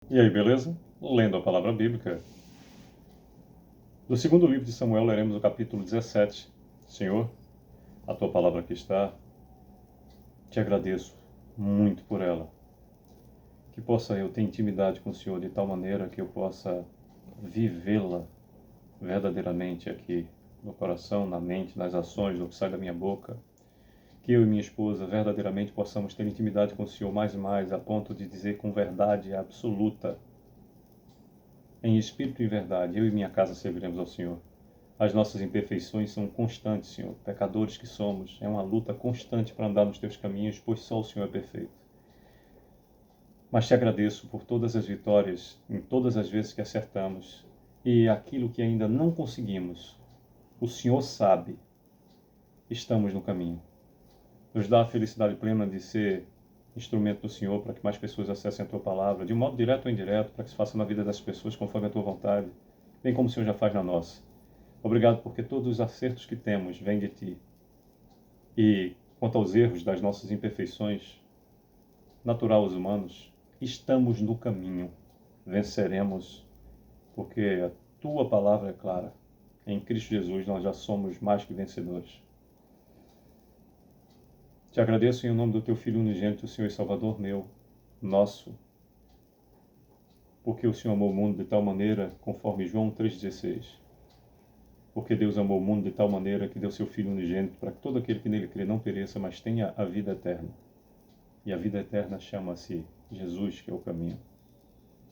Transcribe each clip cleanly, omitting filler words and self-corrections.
E aí, beleza? Lendo a palavra bíblica. Do segundo livro de Samuel, leremos o capítulo 17. Senhor, a tua palavra aqui está. Te agradeço muito por ela. Que possa eu ter intimidade com o Senhor de tal maneira que eu possa vivê-la verdadeiramente aqui no coração, na mente, nas ações, no que sai da minha boca. Que eu e minha esposa verdadeiramente possamos ter intimidade com o Senhor mais e mais, a ponto de dizer com verdade absoluta, em espírito e verdade, eu e minha casa serviremos ao Senhor. As nossas imperfeições são constantes, Senhor. Pecadores que somos, é uma luta constante para andar nos teus caminhos, pois só o Senhor é perfeito. Mas te agradeço por todas as vitórias, em todas as vezes que acertamos, e aquilo que ainda não conseguimos, o Senhor sabe, estamos no caminho. Nos dá a felicidade plena de ser instrumento do Senhor para que mais pessoas acessem a tua palavra, de um modo direto ou indireto, para que se faça na vida das pessoas conforme a tua vontade, bem como o Senhor já faz na nossa. Obrigado porque todos os acertos que temos vêm de Ti. E quanto aos erros das nossas imperfeições, natural aos humanos, estamos no caminho. Venceremos, porque a Tua palavra é clara. Em Cristo Jesus nós já somos mais que vencedores. Te agradeço em nome do Teu Filho unigênito, Senhor e Salvador meu, nosso, porque o Senhor amou o mundo de tal maneira, conforme João 3,16. Porque Deus amou o mundo de tal maneira que deu seu Filho unigênito para que todo aquele que nele crê não pereça, mas tenha a vida eterna. E a vida eterna chama-se Jesus, que é o caminho.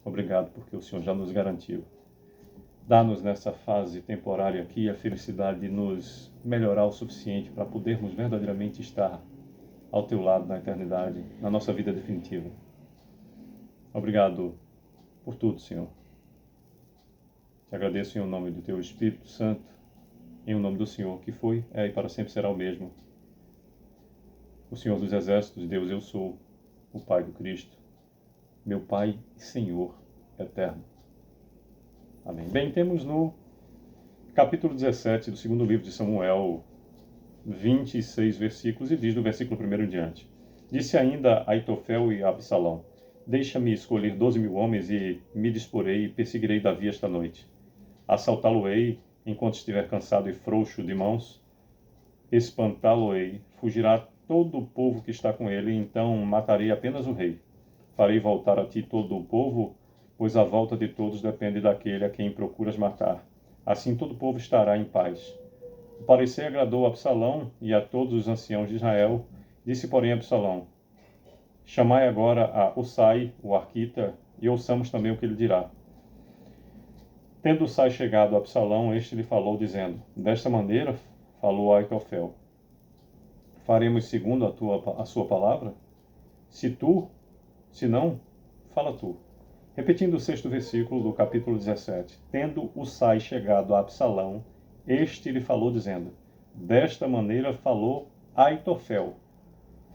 Obrigado porque o Senhor já nos garantiu. Dá-nos nessa fase temporária aqui a felicidade de nos melhorar o suficiente para podermos verdadeiramente estar ao teu lado na eternidade, na nossa vida definitiva. Obrigado por tudo, Senhor. Te agradeço em nome do teu Espírito Santo, em nome do Senhor, que foi, é e para sempre será o mesmo. O Senhor dos Exércitos, Deus eu sou, o Pai do Cristo, meu Pai e Senhor eterno. Amém. Bem, temos no capítulo 17 do segundo livro de Samuel 26 versículos, e diz do versículo 1 em diante. Disse ainda Aitofel e Absalão: Deixa-me escolher 12.000 homens e me disporei e perseguirei Davi esta noite. Assaltá-lo-ei enquanto estiver cansado e frouxo de mãos, espantá-lo-ei, fugirá todo o povo que está com ele, então matarei apenas o rei. Farei voltar a ti todo o povo, pois a volta de todos depende daquele a quem procuras matar. Assim todo o povo estará em paz. O parecer agradou a Absalão e a todos os anciãos de Israel. Disse, porém, Absalão: Chamai agora a Usai, o arquita, e ouçamos também o que ele dirá. Tendo Usai chegado a Absalão, este lhe falou, dizendo: Desta maneira falou Aitofel: Faremos segundo a sua palavra? Se não, fala tu. Repetindo o 6º versículo do capítulo 17. Tendo Usai chegado a Absalão, este lhe falou, dizendo: Desta maneira falou Aitofel: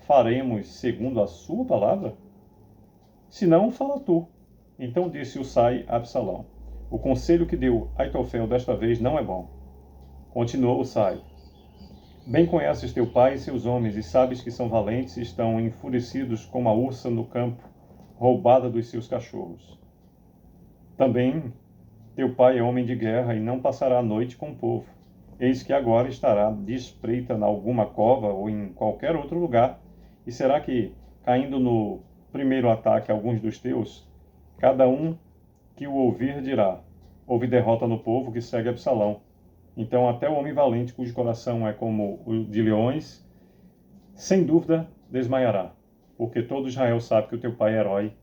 Faremos segundo a sua palavra? Se não, fala tu. Então disse Usai a Absalão: O conselho que deu Aitofel desta vez não é bom. Continuou Usai: Bem conheces teu pai e seus homens, e sabes que são valentes e estão enfurecidos como a ursa no campo, roubada dos seus cachorros. Também teu pai é homem de guerra e não passará a noite com o povo. Eis que agora estará de espreita em alguma cova ou em qualquer outro lugar, e será que, caindo no primeiro ataque alguns dos teus, cada um que o ouvir dirá: houve derrota no povo que segue Absalão. Então até o homem valente, cujo coração é como o de leões, sem dúvida desmaiará, porque todo Israel sabe que o teu pai é herói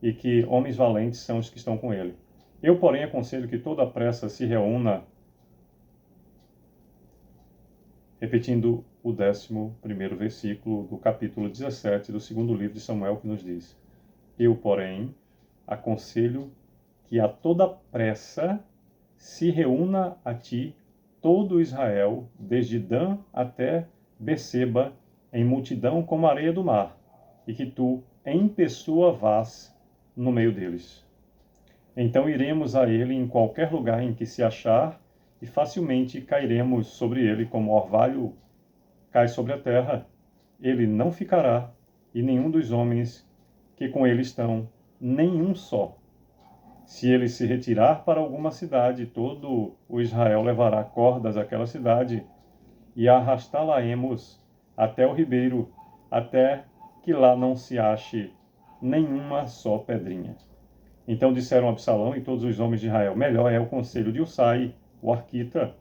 e que homens valentes são os que estão com ele. Eu, porém, aconselho que toda a pressa se reúna, repetindo o 11º versículo do capítulo 17 do segundo livro de Samuel, que nos diz: Eu, porém, aconselho que a toda pressa se reúna a ti todo Israel, desde Dan até Beceba, em multidão como a areia do mar, e que tu, em pessoa, vás no meio deles. Então iremos a ele em qualquer lugar em que se achar, e facilmente cairemos sobre ele como orvalho cai sobre a terra. Ele não ficará, e nenhum dos homens que com ele estão, nenhum só, Se ele se retirar para alguma cidade, todo o Israel levará cordas àquela cidade e arrastá-la-emos até o ribeiro, até que lá não se ache nenhuma só pedrinha. Então disseram Absalão e todos os homens de Israel: melhor é o conselho de Usai, o arquita,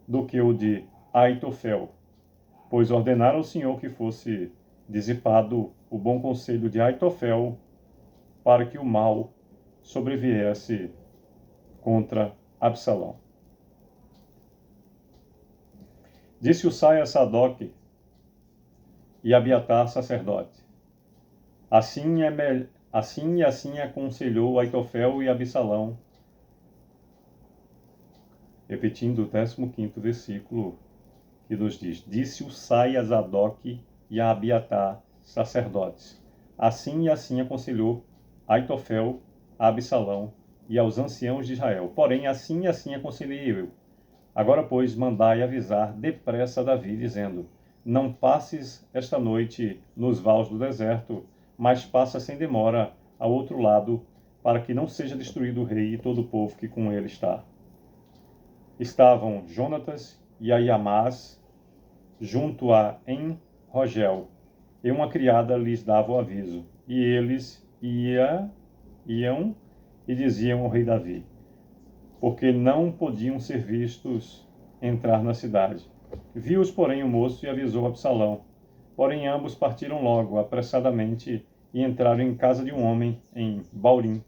do que o de Aitofel, pois ordenara o Senhor que fosse dissipado o bom conselho de Aitofel, para que o mal sobreviesse contra Absalão. Disse Usai a Sadoque e Abiatar, sacerdote: assim aconselhou Aitofel e Absalão. Repetindo o 15º versículo, que nos diz: disse Usai a Sadoque e a Abiatar, sacerdotes: assim aconselhou Aitofel a Absalão e aos anciãos de Israel. Porém, assim aconselhei eu. Agora, pois, mandai avisar depressa Davi, dizendo: não passes esta noite nos vales do deserto, mas passa sem demora ao outro lado, para que não seja destruído o rei e todo o povo que com ele está. Estavam Jonatas e Ahimaaz junto a En-Rogel, e uma criada lhes dava o aviso, e eles iam e diziam ao rei Davi, porque não podiam ser vistos entrar na cidade. Viu-os, porém, o moço e avisou Absalão. Porém, ambos partiram logo, apressadamente, e entraram em casa de um homem em Baurim,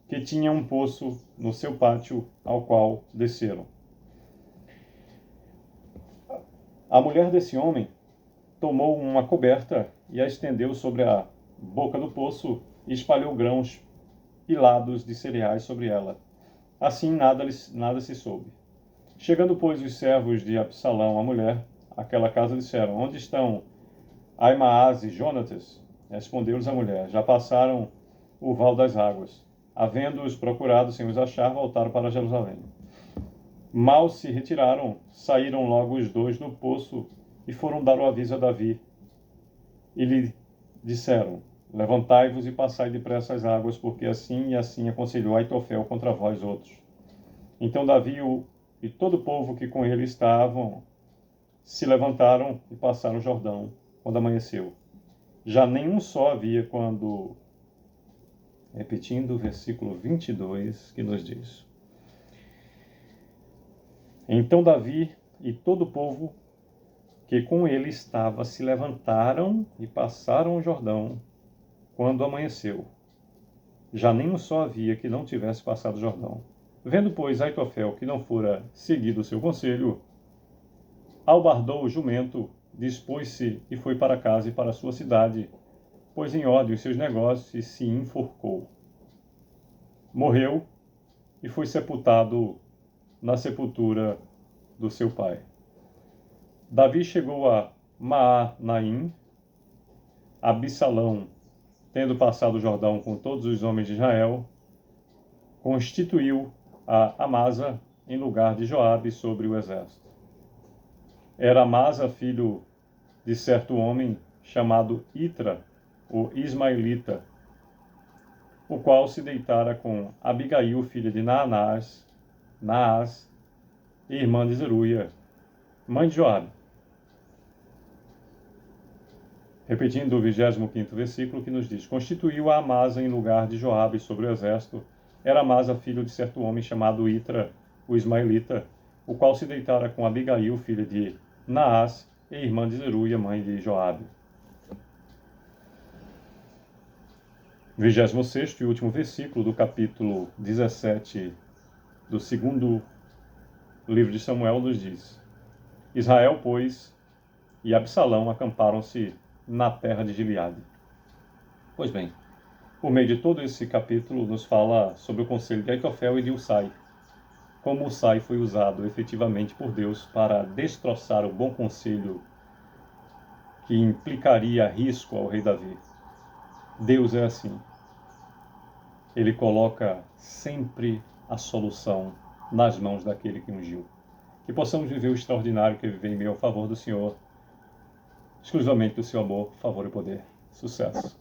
que tinha um poço no seu pátio, ao qual desceram. A mulher desse homem tomou uma coberta e a estendeu sobre a boca do poço e espalhou grãos pilados de cereais sobre ela. Assim nada se soube. Chegando, pois, os servos de Absalão à mulher, àquela casa, disseram: onde estão Ahimaaz e Jonatas? Respondeu-lhes a mulher: já passaram o val das águas. Havendo-os procurado sem os achar, voltaram para Jerusalém. Mal se retiraram, saíram logo os dois do poço e foram dar o aviso a Davi. E lhe disseram: levantai-vos e passai depressa as águas, porque assim aconselhou Aitofel contra vós outros. Então Davi e todo o povo que com ele estavam se levantaram e passaram o Jordão quando amanheceu. Já nenhum só havia quando... Repetindo o versículo 22, que nos diz: então Davi e todo o povo que com ele estava se levantaram e passaram o Jordão quando amanheceu. Já nenhum só havia que não tivesse passado o Jordão. Vendo, pois, Aitofel que não fora seguido o seu conselho, albardou o jumento, dispôs-se e foi para casa e para a sua cidade, pôs em ordem os seus negócios e se enforcou. Morreu e foi sepultado na sepultura do seu pai. Davi chegou a Maanaim. Absalão, tendo passado o Jordão com todos os homens de Israel, constituiu a Amasa em lugar de Joabe sobre o exército. Era Amasa filho de certo homem chamado Itra, o ismaelita, o qual se deitara com Abigail, filha de Naás, e irmã de Zeruia, mãe de Joabe. Repetindo o 25º versículo, que nos diz: constituiu a Amasa em lugar de Joabe sobre o exército. Era Amasa filho de certo homem chamado Itra, o ismaelita, o qual se deitara com Abigail, filha de Naás, e irmã de Zeruia, mãe de Joabe. 26º e último versículo do capítulo 17 do 2º livro de Samuel nos diz: Israel, pois, e Absalão acamparam-se na terra de Gileade. Pois bem, por meio de todo esse capítulo nos fala sobre o conselho de Aitofel e de Usai, como Usai foi usado efetivamente por Deus para destroçar o bom conselho que implicaria risco ao rei Davi. Deus é assim. Ele coloca sempre a solução nas mãos daquele que ungiu. Que possamos viver o extraordinário que vive em meio ao favor do Senhor, exclusivamente do seu amor, favor e poder. Sucesso!